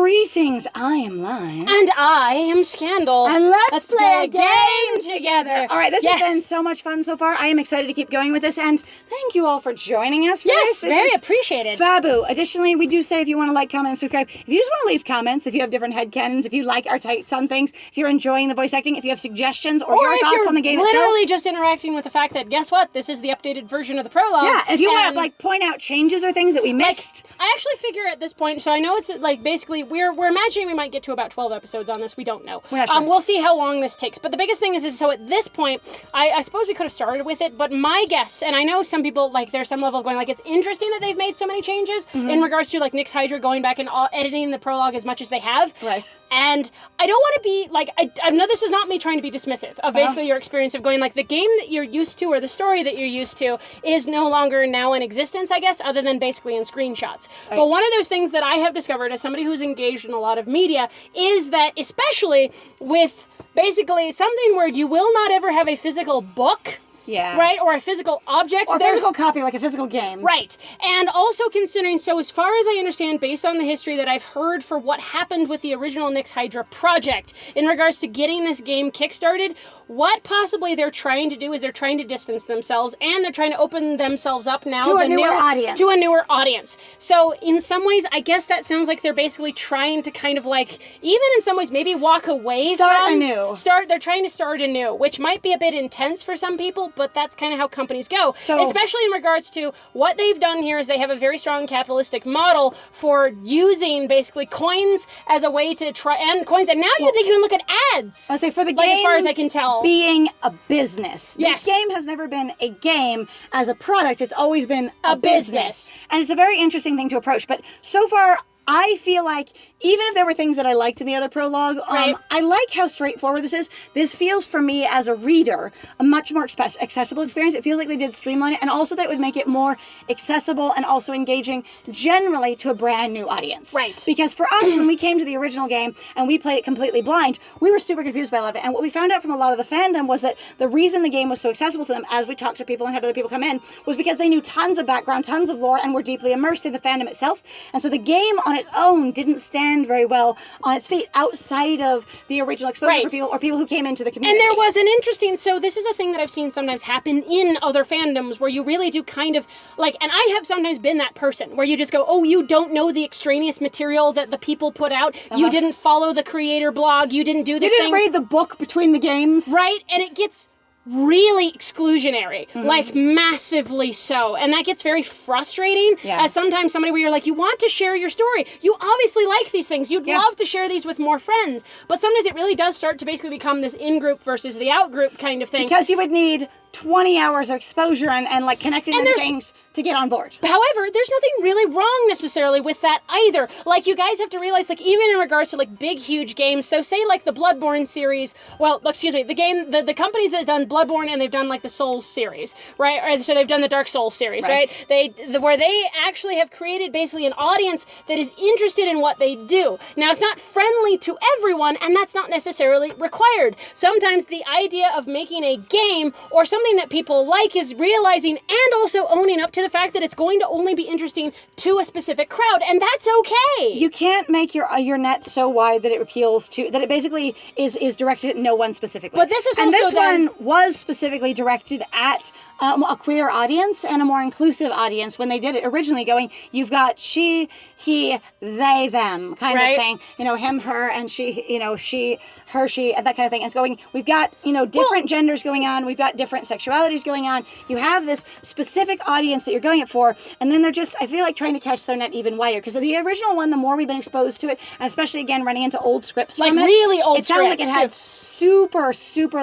Greetings, I am Lies. And I am Scandal. And let's play a game together. All right, this has been so much fun so far. I am excited to keep going with this, and thank you all for joining us for this. Yes, very appreciated. Fabu. Additionally, we do say if you want to like, comment, and subscribe, if you just want to leave comments, if you have different headcanons, if you like our takes on things, if you're enjoying the voice acting, if you have suggestions or your thoughts on the game itself. Or if you're literally just interacting with the fact that, guess what, this is the updated version of the prologue. Yeah, and if you want to like point out changes or things that we missed. I actually figure at this point, so I know it's like basically we're imagining we might get to about 12 episodes on this. We don't know. We're not sure. We'll see how long this takes. But the biggest thing is so at this point, I suppose we could have started with it, but my guess, and I know some people, like, there's some level going, like, it's interesting that they've made so many changes in regards to, like, Nyx Hydra going back and editing the prologue as much as they have. Right. And I don't want to be, like, I know this is not me trying to be dismissive of basically your experience of going, like, the game that you're used to or the story that you're used to is no longer now in existence, I guess, other than basically in screenshots. Right. But one of those things that I have discovered as somebody who's engaged in a lot of media is that, especially with basically something where you will not ever have a physical book, right, or a physical object. Or a physical copy, like a physical game. Right. And also considering, so as far as I understand, based on the history that I've heard for what happened with the original Nyx Hydra project, in regards to getting this game kickstarted, what possibly they're trying to do is they're trying to distance themselves, and they're trying to open themselves up now to a newer audience. To a newer audience. So in some ways, I guess that sounds like they're basically trying to kind of like, even in some ways, maybe walk away Start anew. They're trying to start anew, which might be a bit intense for some people, but that's kind of how companies go. So, especially in regards to what they've done here is they have a very strong capitalistic model for using basically coins as a way to try, and coins, and now you think you can look at ads. I say for the like, game, as far as I can tell, being a business. Yes. This game has never been a game as a product. It's always been a business. And it's a very interesting thing to approach. But so far, I feel like, even if there were things that I liked in the other prologue, I like how straightforward this is. This feels, for me, as a reader, a much more accessible experience. It feels like they did streamline it, and also that it would make it more accessible and also engaging generally to a brand new audience. Right. Because for us, when we came to the original game and we played it completely blind, we were super confused by a lot of it. And what we found out from a lot of the fandom was that the reason the game was so accessible to them, as we talked to people and had other people come in, was because they knew tons of background, tons of lore, and were deeply immersed in the fandom itself. And so the game on its own didn't stand very well on its feet outside of the original exposure for people, or people who came into the community. And there was an interesting, so this is a thing that I've seen sometimes happen in other fandoms where you really do kind of, like, and I have sometimes been that person where you just go, oh, you don't know the extraneous material that the people put out, you didn't follow the creator blog, you didn't do this thing. You didn't read the book between the games. Right, and it gets really exclusionary, like massively so, and that gets very frustrating as sometimes somebody where you're like, you want to share your story, you obviously like these things, you'd love to share these with more friends, but sometimes it really does start to basically become this in-group versus the out-group kind of thing. Because you would need 20 hours of exposure and like connecting with things to get on board. However, there's nothing really wrong necessarily with that either. Like, you guys have to realize, like, even in regards to like big, huge games, so say like the Bloodborne series, well, excuse me, the game, the company that's done Bloodborne and they've done like the Souls series, right? Or, so they've done the Dark Souls series, right? Where they actually have created basically an audience that is interested in what they do. Now, it's not friendly to everyone, and that's not necessarily required. Sometimes the idea of making a game or something that people like is realizing and also owning up to the fact that it's going to only be interesting to a specific crowd, and that's okay. You can't make your net so wide that it appeals to, that it basically is directed at no one specifically. But this is and also this one was specifically directed at a queer audience and a more inclusive audience when they did it originally, going, you've got she, he, they, them kind of thing, you know, him, her, and she, you know, she, her, she, and that kind of thing. And it's going, we've got, you know, different genders going on, we've got different sexualities going on, you have this specific audience that you're going it for, and then they're just, I feel like, trying to catch their net even wider, because the original one, the more we've been exposed to it, and especially again running into old scripts like from it, really old it sounded like it had super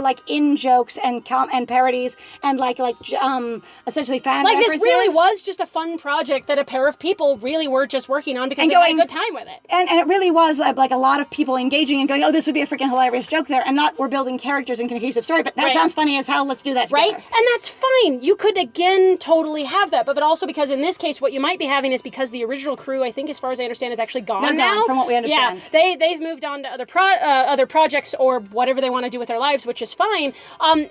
like in jokes and parodies and like essentially fan like references. This really was just a fun project that a pair of people really were just working on because they had a good time with it. And it really was like a lot of people engaging and going, oh, this would be a freaking hilarious joke there, and not we're building characters and cohesive story, but that sounds funny as hell, let's do that together. right? better. And that's fine. You could, again, totally have that. But also because in this case, what you might be having is because the original crew, I think, as far as I understand, is actually gone They're now. gone, from what we understand. Yeah, they've moved on to other projects or whatever they want to do with their lives, which is fine.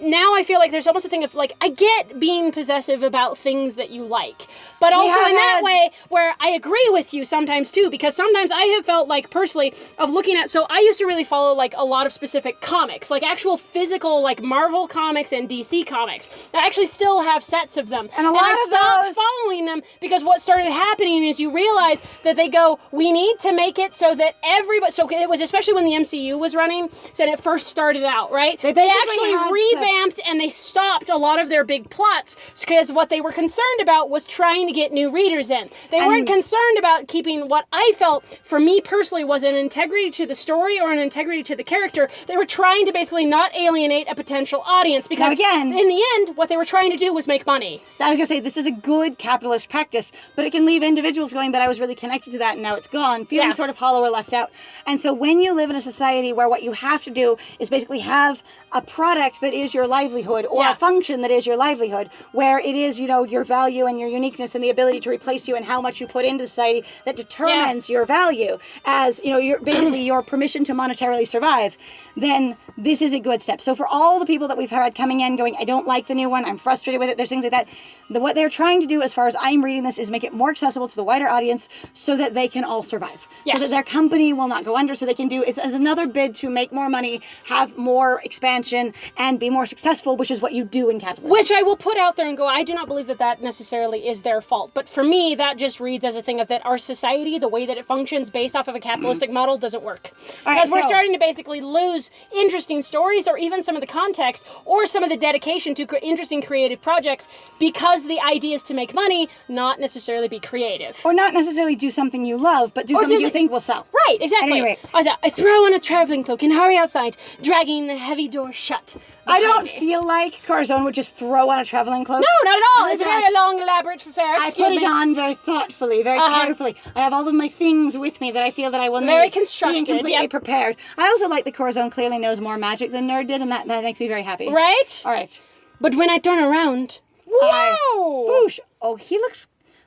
Now I feel like there's almost a thing of, like, I get being possessive about things that you like. But also in that way where I agree with you sometimes, too, because sometimes I have felt like, personally, of looking at, so I used to really follow, like, a lot of specific comics, like actual physical, like, Marvel comics and DC comics. I actually still have sets of them. And I stopped following them because what started happening is you realize that they go, we need to make it so that everybody, so it was especially when the MCU was running, so it first started out, right? They actually revamped and they stopped a lot of their big plots because what they were concerned about was trying to get new readers in. They weren't concerned about keeping what I felt, for me personally, was an integrity to the story or an integrity to the character. They were trying to basically not alienate a potential audience because in the end, what they were trying to do was make money. I was going to say, this is a good capitalist practice, but it can leave individuals going, but I was really connected to that and now it's gone, feeling sort of hollow or left out. And so when you live in a society where what you have to do is basically have a product that is your livelihood or a function that is your livelihood, where it is, you know, your value and your uniqueness and the ability to replace you and how much you put into society that determines your value as, you know, your basically your permission to monetarily survive, then this is a good step. So for all the people that we've had coming in going, I don't like the new one, I'm frustrated with it, there's things like that, what they're trying to do, as far as I'm reading this, is make it more accessible to the wider audience so that they can all survive. So that their company will not go under, so they can do, it's another bid to make more money, have more expansion, and be more successful, which is what you do in capitalism. Which I will put out there and go, I do not believe that that necessarily is their fault. But for me, that just reads as a thing of that our society, the way that it functions based off of a capitalistic model, doesn't work. Because we're starting to basically lose interesting stories or even some of the context or some of the dedication to interesting creative projects because the idea is to make money, not necessarily be creative. Or not necessarily do something you love, but do something you think will sell. Right, exactly. Anyway. I throw on a traveling cloak and hurry outside, dragging the heavy door shut. I don't feel like Corazón would just throw on a traveling cloak. No, not at all. It's a very long, elaborate affair. I put it on very thoughtfully, very carefully. I have all of my things with me that I feel that I will need. Being completely prepared. I also like that Corazón clearly knows more magic than Nerd did, and that makes me very happy. Right? All right. But when I turn around, whoa! Whoosh! Oh, he looks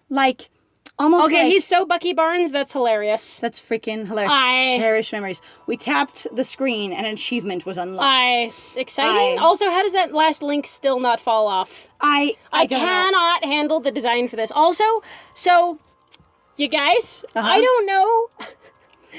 like almost okay, he's so Bucky Barnes, that's hilarious. That's freaking hilarious. Cherish memories. We tapped the screen and an achievement was unlocked. Exciting. Also, how does that last link still not fall off? I cannot handle the design for this. Also, so, you guys, I don't know.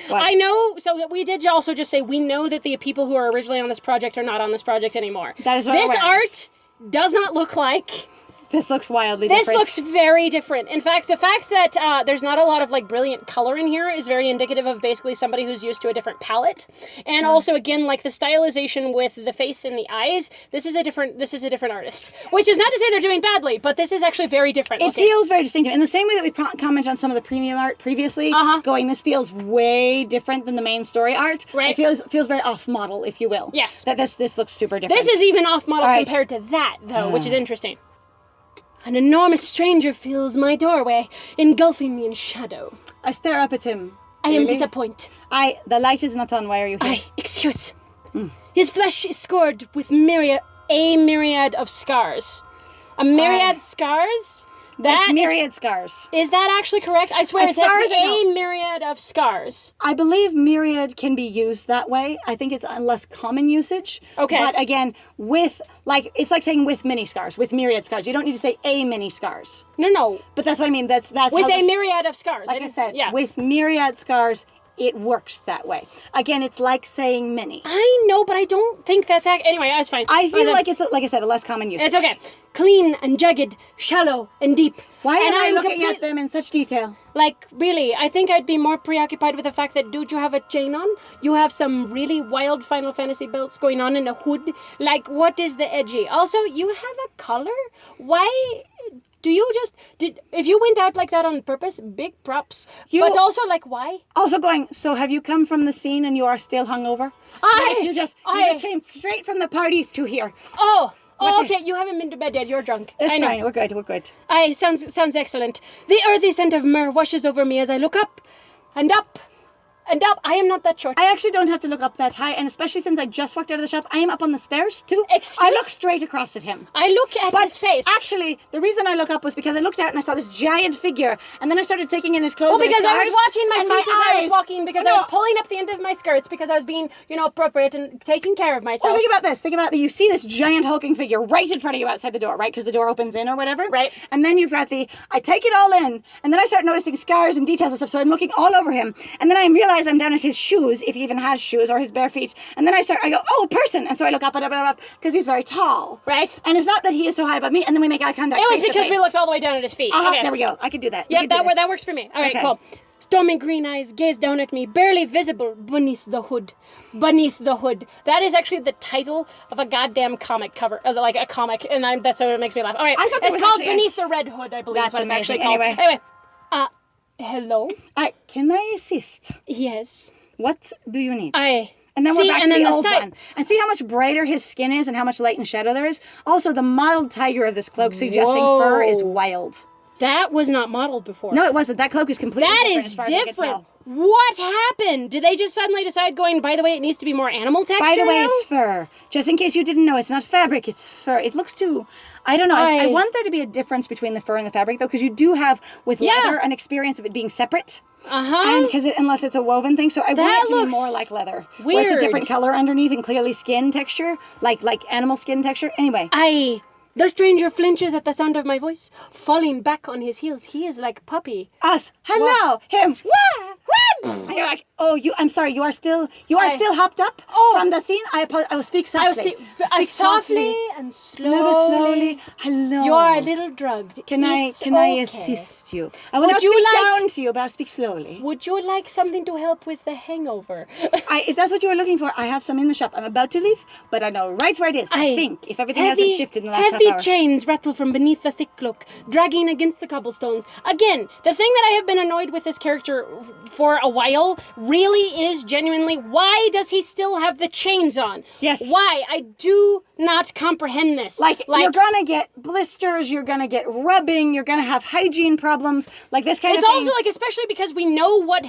What? I know, so we did also just say we know that the people who are originally on this project are not on this project anymore. That is what this art does not look like... This looks wildly different. This looks very different. In fact, the fact that there's not a lot of like brilliant color in here is very indicative of basically somebody who's used to a different palette. And also, again, like the stylization with the face and the eyes, this is a different artist. Which is not to say they're doing badly, but this is actually very different. It feels very distinctive. In the same way that we commented on some of the premium art previously, going, this feels way different than the main story art. Right. It feels very off-model, if you will. Yes. That this looks super different. This is even off-model compared to that, though, which is interesting. An enormous stranger fills my doorway, engulfing me in shadow. I stare up at him. I am disappointed. The light is not on. Why are you here? Excuse. His flesh is scored with a myriad of scars. A myriad scars? Myriad scars. Is that actually correct? I swear it says a myriad of scars. I believe myriad can be used that way. I think it's a less common usage. Okay. But again, with, like, it's like saying with many scars, with myriad scars. You don't need to say a many scars. No. But that's what I mean. That's with a myriad of scars. Like I said, with myriad scars, it works that way. Again, it's like saying many. I know, but I don't think that's... Anyway, that's fine. I feel like it's, like I said, a less common usage. It's okay. Clean and jagged, shallow and deep. Why am I looking at them in such detail? Like, really, I think I'd be more preoccupied with the fact that, dude, you have a chain on. You have some really wild Final Fantasy belts going on in a hood. Like, what is the edgy? Also, you have a collar? Why... Do you just... If you went out like that on purpose, big props. But also, like, why? Also going, so have you come from the scene and you are still hungover? You just came straight from the party to here. Oh, okay, you haven't been to bed yet. You're drunk. It's fine. We're good. Sounds excellent. The earthy scent of myrrh washes over me as I look up and And I am not that short. I actually don't have to look up that high, and especially since I just walked out of the shop, I am up on the stairs too. I look straight across at him. I look at his face. Actually, the reason I look up was because I looked out and I saw this giant figure, and then I started taking in his clothes. Well, because I was watching my feet as I was walking, because I was pulling up the end of my skirts, because I was being, appropriate and taking care of myself. Well, think about this. Think about that. You see this giant hulking figure right in front of you outside the door, right? Because the door opens in or whatever. Right. And then you've got I take it all in, and then I start noticing scars and details and stuff, so I'm looking all over him. And then I realize I'm down at his shoes, if he even has shoes, or his bare feet. And then I go, oh, person. And so I look up, because he's very tall. Right. And it's not that he is so high above me, and then we make eye contact. It was because we looked all the way down at his feet. Okay. There we go. I can do that. Yeah, that works for me. All right, cool. Stormy green eyes gaze down at me, barely visible beneath the hood. Beneath the hood. That is actually the title of a goddamn comic cover, like a comic, and that's what makes me laugh. All right, it's called Beneath the Red Hood, I believe. That's what it's actually called. Anyway, hello. Can I assist? Yes. What do you need? And then we're back to the old one. And see how much brighter his skin is and how much light and shadow there is? Also, the mottled tiger of this cloak suggesting fur is wild. That was not modeled before. No, it wasn't. That cloak is completely different. That is different. What happened? Did they just suddenly decide by the way, it needs to be more animal texture? By the way, it's fur. Just in case you didn't know, it's not fabric, it's fur. It looks too... I don't know. I want there to be a difference between the fur and the fabric, though, because you do have, with leather, an experience of it being separate. And unless it's a woven thing, so I want it to be more like leather. Weird. Where it's a different color underneath and clearly skin texture, like animal skin texture. Anyway. The stranger flinches at the sound of my voice, falling back on his heels. He is like Puppy. Us. Hello. Him. Wah! And you're like, I'm sorry, you are still hopped up from the scene. I will speak softly. Speak softly and slowly. Hello. You are a little drugged. Can I assist you? I will not speak down to you, but I'll speak slowly. Would you like something to help with the hangover? If that's what you were looking for, I have some in the shop. I'm about to leave, but I know right where it is. I think, if everything hasn't shifted in the last half hour. Heavy chains rattle from beneath the thick cloak, dragging against the cobblestones. Again, the thing that I have been annoyed with this character for a while really is genuinely, why does he still have the chains on? Yes. Why? I do not comprehend this. Like you're gonna get blisters, you're gonna get rubbing, you're gonna have hygiene problems, like this kind of thing. It's also especially because we know what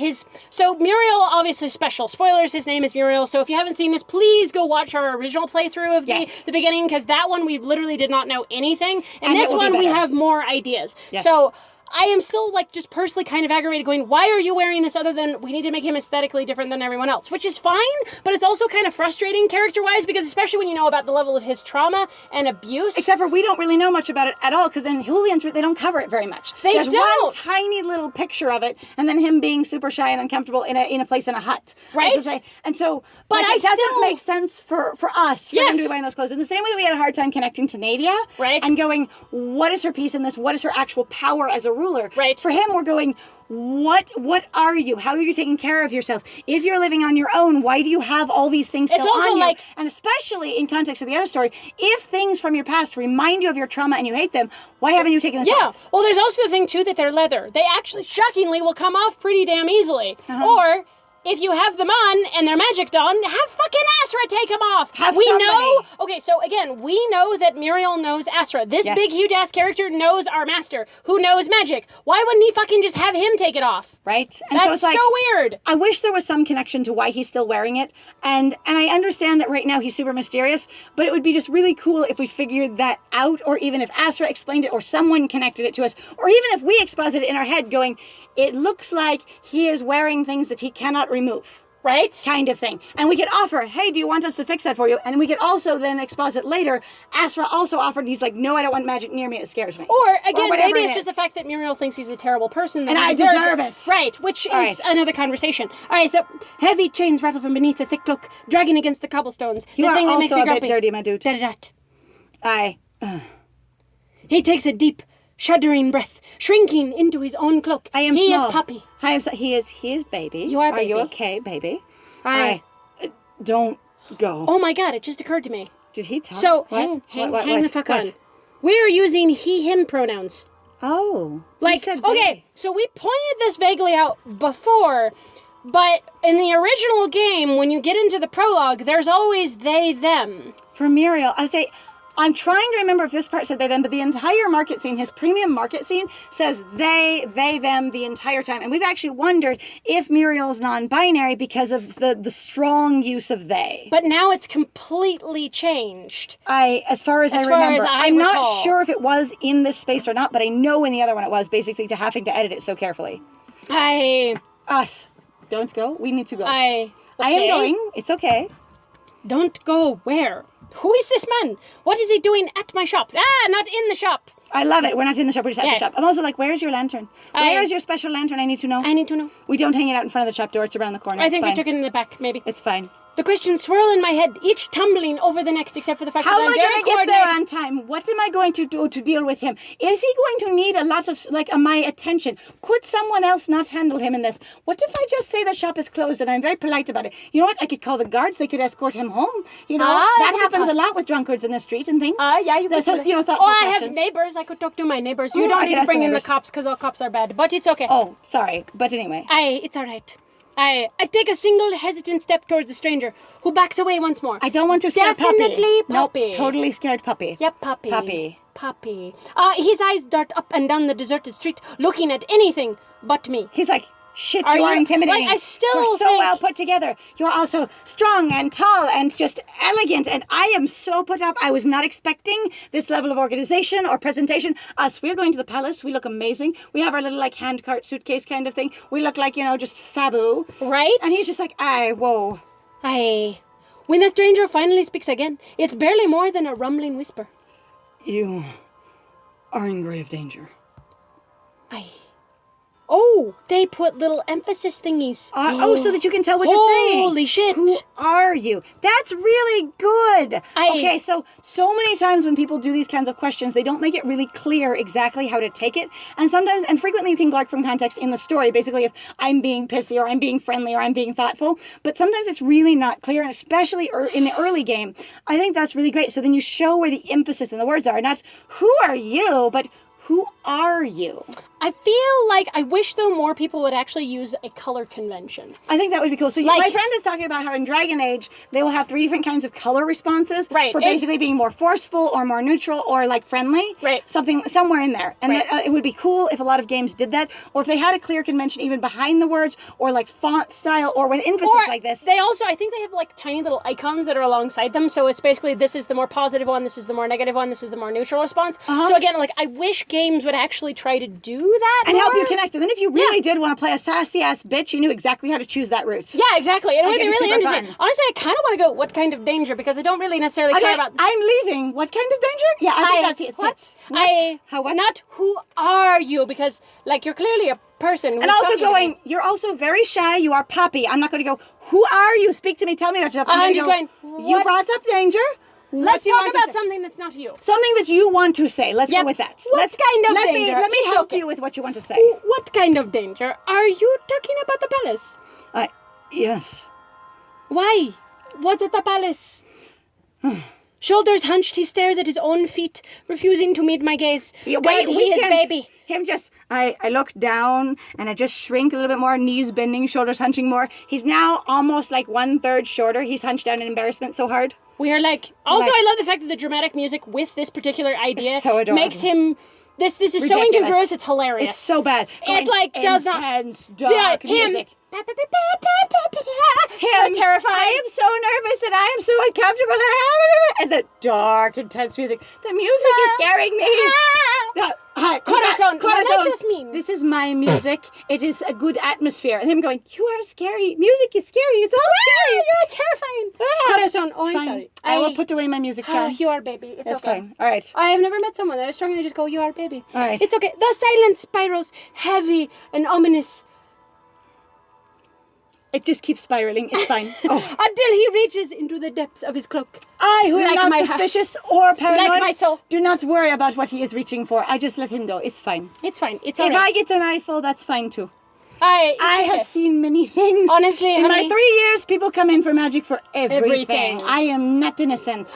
so Muriel, obviously special. Spoilers, his name is Muriel, so if you haven't seen this, please go watch our original playthrough of the beginning, because that one we literally did not know anything, and this one we have more ideas. Yes. So I am still just personally kind of aggravated going, why are you wearing this other than we need to make him aesthetically different than everyone else? Which is fine, but it's also kind of frustrating character-wise, because especially when you know about the level of his trauma and abuse. Except for we don't really know much about it at all, because in Julian's they don't cover it very much. There's one tiny little picture of it, and then him being super shy and uncomfortable in a place in a hut. Right. And so, but it doesn't make sense for us for him to be wearing those clothes. In the same way that we had a hard time connecting to Nadia. Right. And going, what is her piece in this? What is her actual power as a ruler? Right. For him, we're going, what are you? How are you taking care of yourself? If you're living on your own, why do you have all these things still on you? And especially in context of the other story, if things from your past remind you of your trauma and you hate them, why haven't you taken this off? Well, there's also the thing, too, that they're leather. They actually, shockingly, will come off pretty damn easily. Or if you have them on and they're magicked on, have fucking Asra take them off. Okay, so again, we know that Muriel knows Asra. This big, huge-ass character knows our master, who knows magic. Why wouldn't he fucking just have him take it off? Right? And That's so weird. I wish there was some connection to why he's still wearing it. And I understand that right now he's super mysterious, but it would be just really cool if we figured that out, or even if Asra explained it, or someone connected it to us, or even if we exposit it in our head going, it looks like he is wearing things that he cannot remove. Right? Kind of thing. And we could offer, hey, do you want us to fix that for you? And we could also then exposit later. Asra also offered, and he's like, no, I don't want magic near me. It scares me. Or, again, maybe it's just the fact that Muriel thinks he's a terrible person. And I deserve it. Right, which is another conversation. All right, so heavy chains rattle from beneath the thick cloak, dragging against the cobblestones. You the are thing that makes also me a grumpy. bit dirty, my dude. He takes a deep, shuddering breath, shrinking into his own cloak. I am He small. is Puppy. He is baby. You are baby. Are you okay, baby? Don't go. Oh my god, it just occurred to me. Did he talk? So, hang the fuck on. We're using he, him pronouns. Oh. So we pointed this vaguely out before, but in the original game, when you get into the prologue, there's always they, them. For Muriel, I say, I'm trying to remember if this part said they, them, but the entire market scene, his premium market scene, says they, them the entire time. And we've actually wondered if Muriel's non-binary because of the strong use of they. But now it's completely changed. As far as I far remember. as I I'm not recall. sure if it was in this space or not, but I know in the other one it was, basically to having to edit it so carefully. Us. Don't go. We need to go. Okay. I am going. It's okay. Don't go where? Who is this man? What is he doing at my shop? Not in the shop. I love it. We're not in the shop. We're just at the shop. I'm also like, where's your lantern? Where is your special lantern? I need to know. I need to know. We don't hang it out in front of the shop door. It's around the corner. I think we took it in the back, maybe. It's fine. The questions swirl in my head, each tumbling over the next, except for the fact How that am I'm I very going to get coordinated. there on time? What am I going to do to deal with him? Is he going to need a lot of, my attention? Could someone else not handle him in this? What if I just say the shop is closed and I'm very polite about it? You know what? I could call the guards. They could escort him home. You know, that happens a lot with drunkards in the street and things. Yeah, you could thoughtful I have questions. neighbors. I could talk to my neighbors. I You don't could need to ask the bring in the neighbors. cops because all cops are bad. But it's okay. Oh, sorry. But anyway. It's all right. I take a single hesitant step towards the stranger, who backs away once more. I don't want to scare Definitely puppy. puppy. Nope, totally scared puppy. Yep, puppy. Puppy. His eyes dart up and down the deserted street, looking at anything but me. He's like, shit, Are you are you- intimidating. like, I still You're so think- well put together. You're also strong and tall and just elegant. And I am so put up. I was not expecting this level of organization or presentation. We're going to the palace. We look amazing. We have our little handcart suitcase kind of thing. We look like, just fabu. Right? And he's just like, whoa. When the stranger finally speaks again, it's barely more than a rumbling whisper. You are in grave danger. Oh, they put little emphasis thingies. So that you can tell what you're saying. Holy shit. Who are you? That's really good. Okay, so many times when people do these kinds of questions, they don't make it really clear exactly how to take it. And frequently you can glark from context in the story, basically if I'm being pissy or I'm being friendly or I'm being thoughtful. But sometimes it's really not clear, and especially in the early game, I think that's really great. So then you show where the emphasis in the words are, not who are you, but who are you? I feel like I wish, though, more people would actually use a color convention. I think that would be cool. So my friend is talking about how in Dragon Age, they will have 3 different kinds of color responses. Right. For basically being more forceful or more neutral or friendly. Right. Somewhere in there. And it would be cool if a lot of games did that. Or if they had a clear convention even behind the words or font style or with emphasis like this. They also, I think they have tiny little icons that are alongside them. So it's basically, this is the more positive one, this is the more negative one, this is the more neutral response. So again, I wish games would actually try to do that and more. help you connect. And then if you really did want to play a sassy ass bitch, you knew exactly how to choose that route. Yeah, exactly. It would be really interesting. Fun. Honestly, I kind of want to go what kind of danger, because I don't really necessarily care about... I'm leaving. What kind of danger? Yeah, I think that fits. What? Not who are you, because you're clearly a person. And also going, you're also very shy. You are Poppy. I'm not going to go, who are you? Speak to me. Tell me about yourself. I'm just going, you brought up danger. Let's talk about something that's not you. Something that you want to say. Let's go with that. What kind of danger? Let me help you with what you want to say. What kind of danger? Are you talking about the palace? Yes. Why? What's at the palace? Shoulders hunched, he stares at his own feet, refusing to meet my gaze. Wait, he is baby. I look down and I just shrink a little bit more, knees bending, shoulders hunching more. He's now almost 1/3 shorter. He's hunched down in embarrassment so hard. We are also I love the fact that the dramatic music with this particular idea so adorable. Makes him this is ridiculous. So incongruous, it's hilarious. It's so bad. It does not intense, dark music. So terrifying. I am so nervous and I am so uncomfortable and the dark, intense music. The music is scaring me. Corazón. That's just mean. This is my music. It is a good atmosphere. And him going, you are scary. Music is scary. It's all scary. You're terrifying. Corazón. Oh, I'm sorry. I will put away my music jar. You are baby. It's That's okay. fine. All right. I have never met someone that is strongly just go, you are baby. All right. It's okay. The silence spirals, heavy and ominous. It just keeps spiraling. It's fine. Until he reaches into the depths of his cloak. I, who am not suspicious or paranoid, like my soul. do not worry about what he is reaching for. I just let him go. It's fine. It's fine. It's If alright. I get an eyeful, that's fine too. I have seen many things. Honestly, in honey, my 3 years, people come in for magic for everything. Everything. I am not innocent.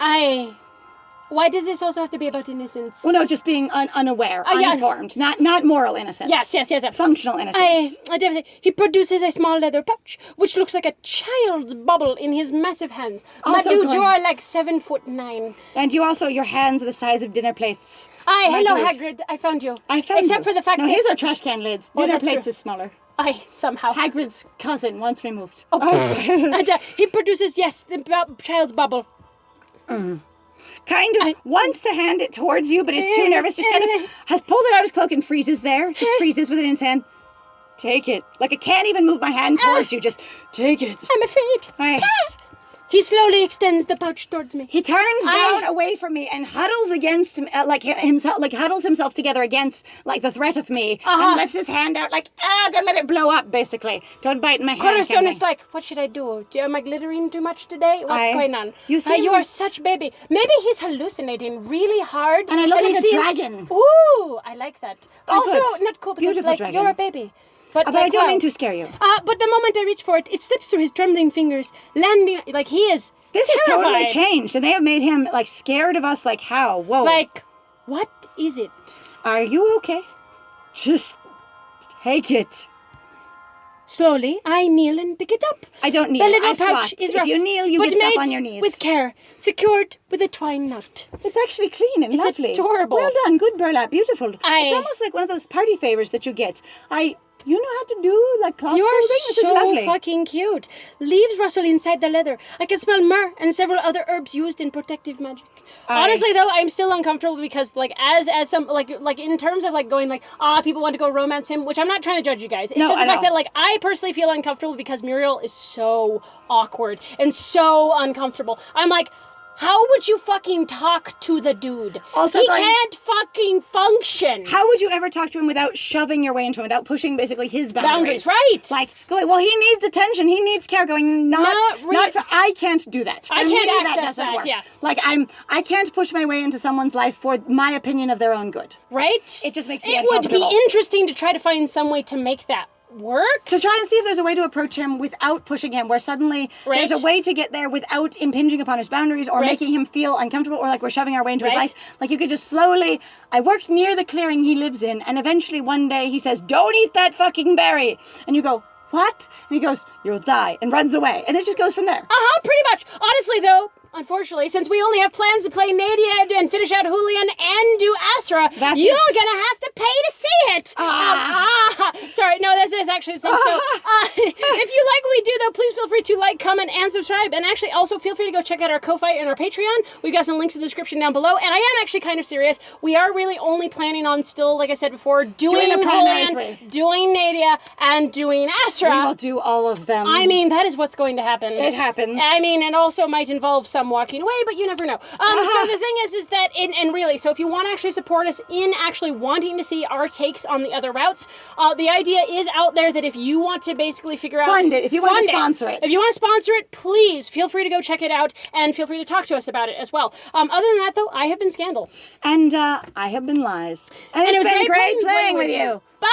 Why does this also have to be about innocence? Well, no, just being unaware, yeah. uninformed, not moral innocence. Yes. Functional innocence. I definitely. He produces a small leather pouch, which looks like a child's bubble in his massive hands. Also Madude, going- you are like 7'9". And you also, your hands are the size of dinner plates. Hello, Madude. Hagrid. I found you. I found Except you. for the fact no, that his are trash can lids. Oh, Dinner that's plates true. is smaller. somehow. Hagrid's cousin once removed. Oh, and he produces, yes, the child's bubble. Kind of wants to hand it towards you, but is too nervous. Just kind of has pulled it out of his cloak and freezes there. Just freezes with it in his hand. Take it. Like I can't even move my hand towards you. Just take it. I'm afraid. He slowly extends the pouch towards me. He turns down away from me and huddles against him, huddles himself together against like the threat of me, and lifts his hand out like, don't let it blow up. Basically, don't bite my hand. Corazón is like, what should I do? Am I glittering too much today? What's going on? You see, you are such baby. Maybe he's hallucinating really hard. And I look like a dragon. Ooh, I like that. But Oh, also good. not cool because Beautiful like dragon. you're a baby. But I don't mean to scare you. But the moment I reach for it, it slips through his trembling fingers, landing like he is. This is totally terrified. changed, and they have made him like scared of us. Like how? Whoa! Like, what is it? Are you okay? Just take it. Slowly, I kneel and pick it up. I don't kneel. The little I squat. pouch is rough, If you kneel, you but get stuff made on your knees. with care, secured with a twine knot. It's actually clean and It's lovely. adorable. Well done, good burlap, beautiful. It's almost like one of those party favors that you get. You know how to do like cloth You are folding? This is so lovely. fucking cute. Leaves rustle inside the leather. I can smell myrrh and several other herbs used in protective magic. Honestly, though, I'm still uncomfortable because, like, as some like in terms of like going like people want to go romance him, which I'm not trying to judge you guys. It's just the fact that like I personally feel uncomfortable because Muriel is so awkward and so uncomfortable. I'm like, how would you fucking talk to the dude? Also he going- can't fucking function. How would you ever talk to him without shoving your way into him, without pushing basically his boundaries? Right. Like going, well, he needs attention, he needs care. Going, not really. I can't do that. For I me, can't access doesn't that, work. yeah. Like I can't push my way into someone's life for my opinion of their own good. Right? It just makes me It would be uncomfortable. interesting to try to find some way to make that work. To try and see if there's a way to approach him without pushing him, where suddenly there's a way to get there without impinging upon his boundaries or making him feel uncomfortable, or like we're shoving our way into his life. Like you could just slowly, I worked near the clearing he lives in, and eventually one day he says, "Don't eat that fucking berry." And you go, "What?" And he goes, "You'll die," and runs away. And it just goes from there. Pretty much. Honestly, though, unfortunately, since we only have plans to play Nadia and finish out Julian and do Asra, you're gonna have to pay to see it. Sorry, no, this is actually the thing. So, if you like what we do, though, please feel free to like, comment, and subscribe. And actually, also feel free to go check out our Ko-Fi and our Patreon. We've got some links in the description down below. And I am actually kind of serious. We are really only planning on still, like I said before, doing the primary Julian, three. doing Nadia, and doing Asra. We will do all of them. I mean, that is what's going to happen. It happens. I mean, and also might involve some walking away, but you never know. So the thing is that, and really, so if you want to actually support us in actually wanting to see our takes on the other routes, the idea is out there that if you want to basically figure out... Fund it, if you want to sponsor it. If you want to sponsor it, please feel free to go check it out, and feel free to talk to us about it as well. Other than that, though, I have been Scandal. And I have been Lies. And it's been great playing with you. Bye!